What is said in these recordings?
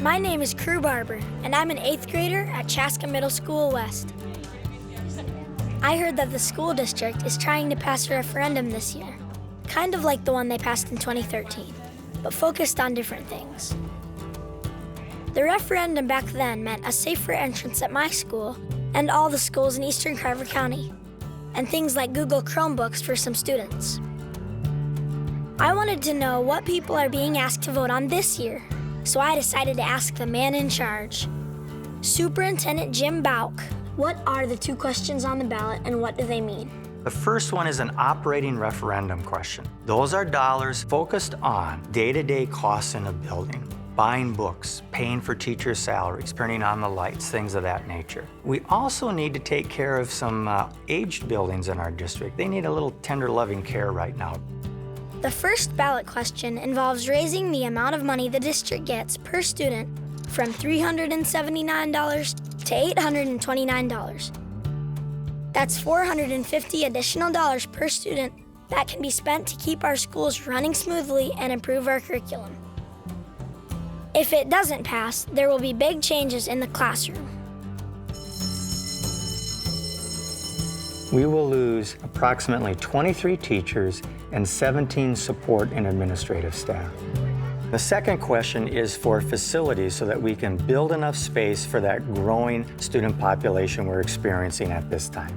My name is Crew Barber, and I'm an 8th grader at Chaska Middle School West. I heard that the school district is trying to pass a referendum this year, kind of like the one they passed in 2013, but focused on different things. The referendum back then meant a safer entrance at my school and all the schools in eastern Carver County, and things like Google Chromebooks for some students. I wanted to know what people are being asked to vote on this year, so I decided to ask the man in charge, Superintendent Jim Bauk. What are the 2 questions on the ballot and what do they mean? The first one is an operating referendum question. Those are dollars focused on day-to-day costs in a building. Buying books, paying for teachers' salaries, turning on the lights, things of that nature. We also need to take care of some aged buildings in our district. They need a little tender, loving care right now. The first ballot question involves raising the amount of money the district gets per student from $379 to $829. That's $450 additional dollars per student that can be spent to keep our schools running smoothly and improve our curriculum. If it doesn't pass, there will be big changes in the classroom. We will lose approximately 23 teachers and 17 support and administrative staff. The second question is for facilities so that we can build enough space for that growing student population we're experiencing at this time.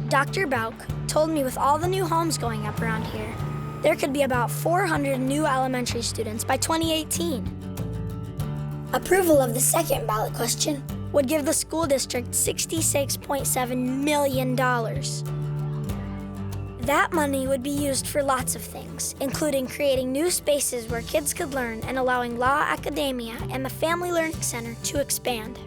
Dr. Bauk told me with all the new homes going up around here, there could be about 400 new elementary students by 2018. Approval of the second ballot question would give the school district $66.7 million. That money would be used for lots of things, including creating new spaces where kids could learn and allowing Law Academia and the Family Learning Center to expand.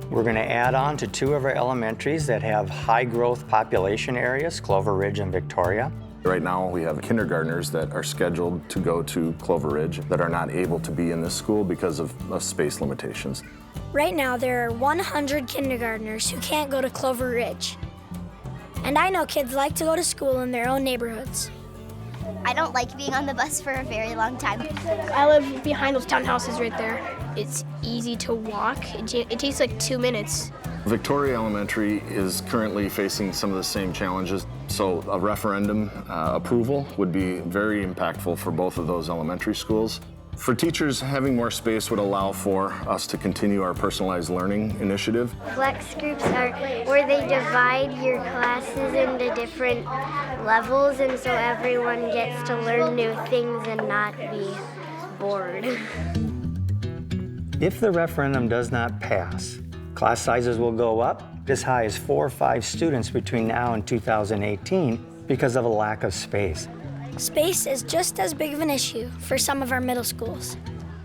We're going to add on to 2 of our elementaries that have high growth population areas, Clover Ridge and Victoria. Right now, we have kindergartners that are scheduled to go to Clover Ridge that are not able to be in this school because of space limitations. Right now, there are 100 kindergartners who can't go to Clover Ridge. And I know kids like to go to school in their own neighborhoods. I don't like being on the bus for a very long time. I live behind those townhouses right there. It's easy to walk. It takes like 2 minutes. Victoria Elementary is currently facing some of the same challenges, so a referendum approval would be very impactful for both of those elementary schools. For teachers, having more space would allow for us to continue our personalized learning initiative. Flex groups are where they divide your classes into different levels, and so everyone gets to learn new things and not be bored. If the referendum does not pass, class sizes will go up as high as 4 or 5 students between now and 2018 because of a lack of space. Space is just as big of an issue for some of our middle schools.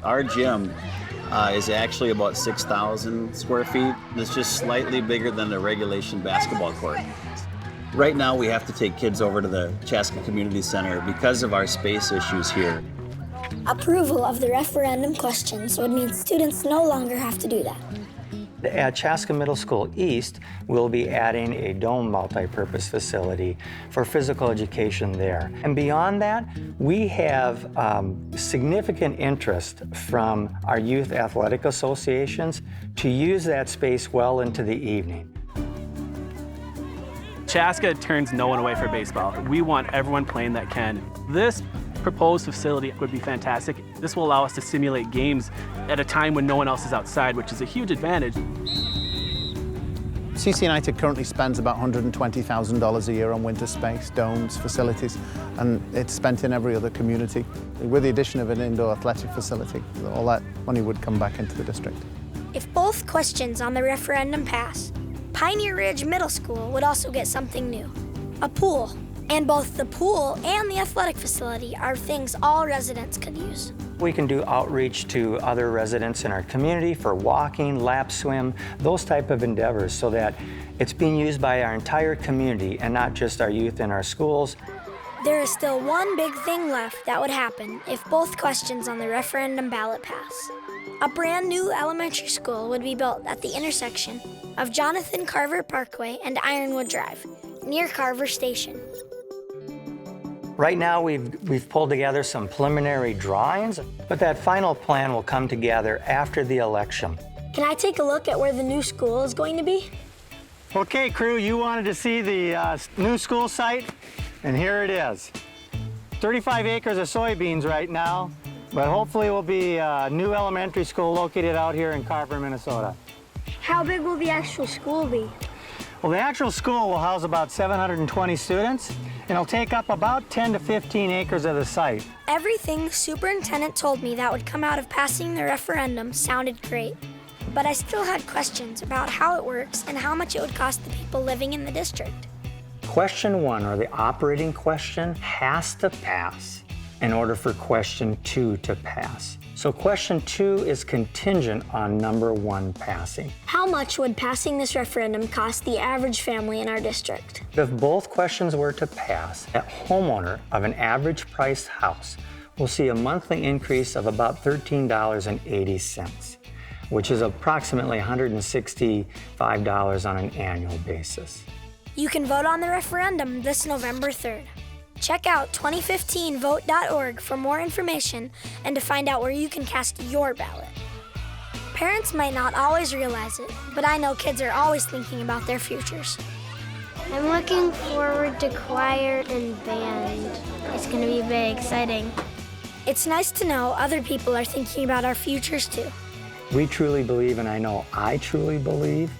Our gym is actually about 6,000 square feet. It's just slightly bigger than a regulation basketball court. Right now, we have to take kids over to the Chaska Community Center because of our space issues here. Approval of the referendum questions would mean students no longer have to do that. At Chaska Middle School East, we'll be adding a dome multipurpose facility for physical education there. And beyond that, we have significant interest from our youth athletic associations to use that space well into the evening. Chaska turns no one away for baseball. We want everyone playing that can. This proposed facility would be fantastic. This will allow us to simulate games at a time when no one else is outside, which is a huge advantage. CC United currently spends about $120,000 a year on winter space, domes, facilities, and it's spent in every other community. With the addition of an indoor athletic facility, all that money would come back into the district. If both questions on the referendum pass, Pioneer Ridge Middle School would also get something new, a pool. And both the pool and the athletic facility are things all residents could use. We can do outreach to other residents in our community for walking, lap swim, those type of endeavors so that it's being used by our entire community and not just our youth in our schools. There is still one big thing left that would happen if both questions on the referendum ballot pass. A brand new elementary school would be built at the intersection of Jonathan Carver Parkway and Ironwood Drive, near Carver Station. Right now, we've pulled together some preliminary drawings, but that final plan will come together after the election. Can I take a look at where the new school is going to be? Okay, crew, you wanted to see the new school site, and here it is. 35 acres of soybeans right now, but hopefully will be a new elementary school located out here in Carver, Minnesota. How big will the actual school be? Well, the actual school will house about 720 students, and it'll take up about 10 to 15 acres of the site. Everything the superintendent told me that would come out of passing the referendum sounded great. But I still had questions about how it works and how much it would cost the people living in the district. Question 1, or the operating question, has to pass in order for question 2 to pass. So question 2 is contingent on number 1 passing. How much would passing this referendum cost the average family in our district? If both questions were to pass, a homeowner of an average priced house will see a monthly increase of about $13.80, which is approximately $165 on an annual basis. You can vote on the referendum this November 3rd. Check out 2015vote.org for more information and to find out where you can cast your ballot. Parents might not always realize it, but I know kids are always thinking about their futures. I'm looking forward to choir and band. It's going to be very exciting. It's nice to know other people are thinking about our futures too. We truly believe, and I know I truly believe,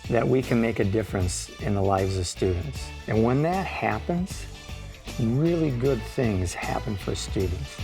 that we can make a difference in the lives of students. And when that happens, really good things happen for students.